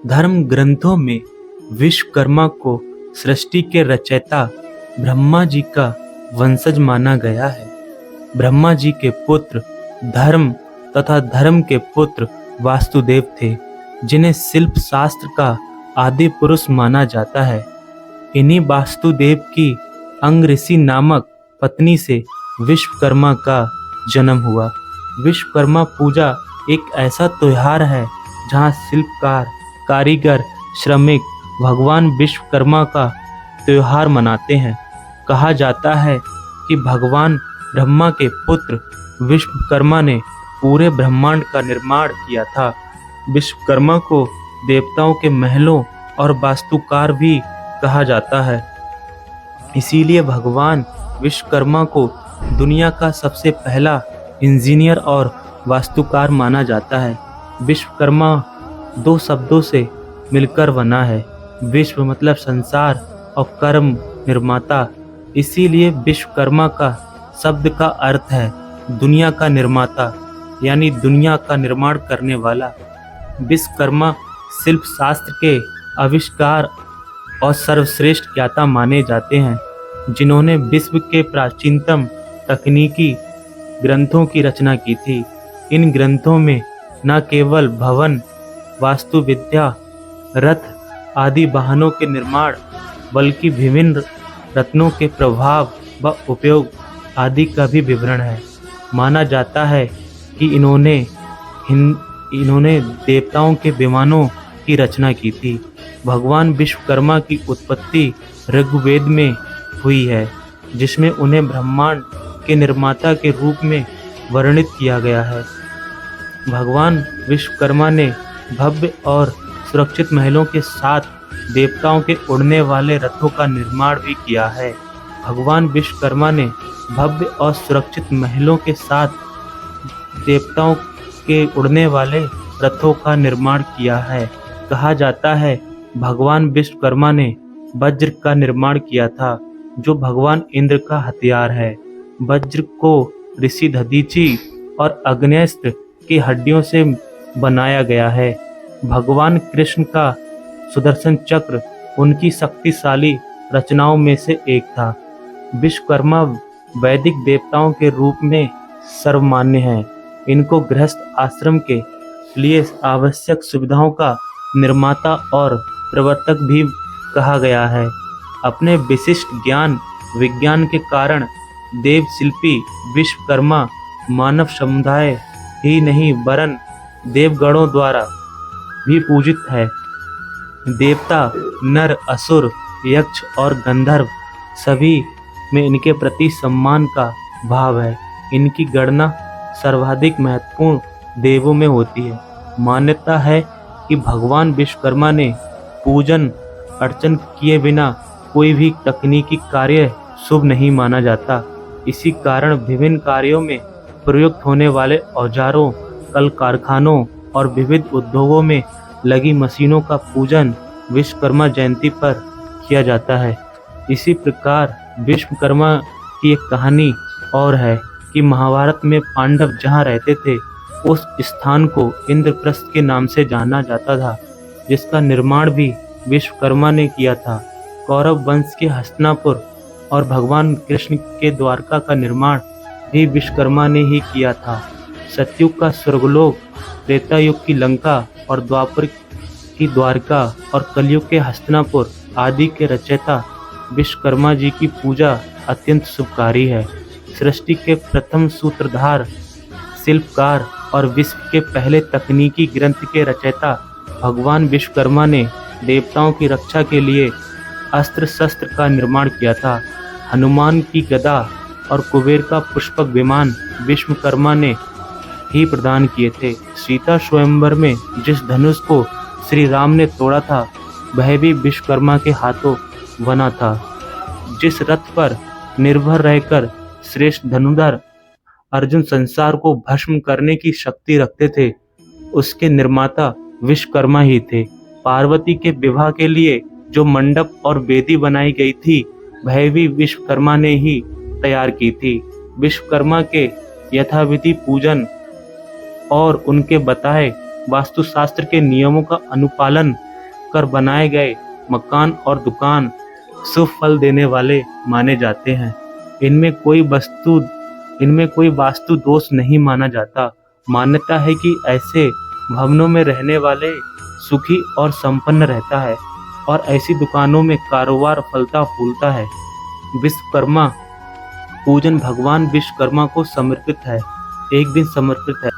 धर्म ग्रंथों में विश्वकर्मा को सृष्टि के रचयिता ब्रह्मा जी का वंशज माना गया है। ब्रह्मा जी के पुत्र धर्म तथा धर्म के पुत्र वासुदेव थे, जिन्हें शिल्प शास्त्र का आदि पुरुष माना जाता है। इन्हीं वासुदेव की अंग ऋषि नामक पत्नी से विश्वकर्मा का जन्म हुआ। विश्वकर्मा पूजा एक ऐसा त्योहार है जहाँ शिल्पकार, कारीगर, श्रमिक भगवान विश्वकर्मा का त्योहार मनाते हैं। कहा जाता है कि भगवान ब्रह्मा के पुत्र विश्वकर्मा ने पूरे ब्रह्मांड का निर्माण किया था। विश्वकर्मा को देवताओं के महलों और वास्तुकार भी कहा जाता है। इसीलिए भगवान विश्वकर्मा को दुनिया का सबसे पहला इंजीनियर और वास्तुकार माना जाता है। विश्वकर्मा दो शब्दों से मिलकर बना है। विश्व मतलब संसार और कर्म निर्माता, इसीलिए विश्वकर्मा का शब्द का अर्थ है दुनिया का निर्माता, यानी दुनिया का निर्माण करने वाला। विश्वकर्मा शिल्प शास्त्र के आविष्कार और सर्वश्रेष्ठ ज्ञाता माने जाते हैं, जिन्होंने विश्व के प्राचीनतम तकनीकी ग्रंथों की रचना की थी। इन ग्रंथों में न केवल भवन, वास्तुविद्या, रथ आदि वाहनों के निर्माण, बल्कि विभिन्न रत्नों के प्रभाव व उपयोग आदि का भी विवरण है। माना जाता है कि इन्होंने देवताओं के विमानों की रचना की थी। भगवान विश्वकर्मा की उत्पत्ति ऋग्वेद में हुई है, जिसमें उन्हें ब्रह्मांड के निर्माता के रूप में वर्णित किया गया है। भगवान विश्वकर्मा ने भव्य और सुरक्षित महलों के साथ देवताओं के उड़ने वाले रथों का निर्माण भी किया है। भगवान विश्वकर्मा ने भव्य और सुरक्षित महलों के साथ देवताओं के उड़ने वाले रथों का निर्माण किया है। कहा जाता है भगवान विश्वकर्मा ने वज्र का निर्माण किया था, जो भगवान इंद्र का हथियार है। वज्र को ऋषि दधीचि और आग्नेयास्त्र की हड्डियों से बनाया गया है। भगवान कृष्ण का सुदर्शन चक्र उनकी शक्तिशाली रचनाओं में से एक था। विश्वकर्मा वैदिक देवताओं के रूप में सर्वमान्य हैं। इनको गृहस्थ आश्रम के लिए आवश्यक सुविधाओं का निर्माता और प्रवर्तक भी कहा गया है। अपने विशिष्ट ज्ञान विज्ञान के कारण देव शिल्पी विश्वकर्मा मानव समुदाय ही नहीं वरन देवगणों द्वारा भी पूजित है। देवता, नर, असुर, यक्ष और गंधर्व सभी में इनके प्रति सम्मान का भाव है। इनकी गणना सर्वाधिक महत्वपूर्ण देवों में होती है। मान्यता है कि भगवान विश्वकर्मा ने पूजन अर्चन किए बिना कोई भी तकनीकी कार्य शुभ नहीं माना जाता। इसी कारण विभिन्न कार्यों में प्रयुक्त होने वाले औजारों, कल कारखानों और विविध उद्योगों में लगी मशीनों का पूजन विश्वकर्मा जयंती पर किया जाता है। इसी प्रकार विश्वकर्मा की एक कहानी और है कि महाभारत में पांडव जहाँ रहते थे उस स्थान को इंद्रप्रस्थ के नाम से जाना जाता था, जिसका निर्माण भी विश्वकर्मा ने किया था। कौरव वंश के हस्तिनापुर और भगवान कृष्ण के द्वारका का निर्माण भी विश्वकर्मा ने ही किया था। सतयुग का स्वर्गलोक, त्रेता युग की लंका और द्वापर की द्वारका और कलयुग के हस्तिनापुर आदि के रचयिता विश्वकर्मा जी की पूजा अत्यंत शुभकारी है। सृष्टि के प्रथम सूत्रधार, शिल्पकार और विश्व के पहले तकनीकी ग्रंथ के रचयिता भगवान विश्वकर्मा ने देवताओं की रक्षा के लिए अस्त्र शस्त्र का निर्माण किया था। हनुमान की गदा और कुबेर का पुष्पक विमान विश्वकर्मा ने ही प्रदान किए थे। सीता स्वयंवर में जिस धनुष को श्री राम ने तोड़ा था, वह भी विश्वकर्मा के हाथों बना था। जिस रथ पर निर्भर रहकर श्रेष्ठ धनुर्धर अर्जुन संसार को भस्म करने की शक्ति रखते थे, उसके निर्माता विश्वकर्मा ही थे। पार्वती के विवाह के लिए जो मंडप और वेदी बनाई गई थी, वह भी विश्वकर्मा ने ही तैयार की थी। विश्वकर्मा के यथाविधि पूजन और उनके बताए वास्तुशास्त्र के नियमों का अनुपालन कर बनाए गए मकान और दुकान शुभ फल देने वाले माने जाते हैं। इनमें कोई वास्तु दोष नहीं माना जाता। मान्यता है कि ऐसे भवनों में रहने वाले सुखी और संपन्न रहता है और ऐसी दुकानों में कारोबार फलता फूलता है। विश्वकर्मा पूजन भगवान विश्वकर्मा को समर्पित है। एक दिन समर्पित है।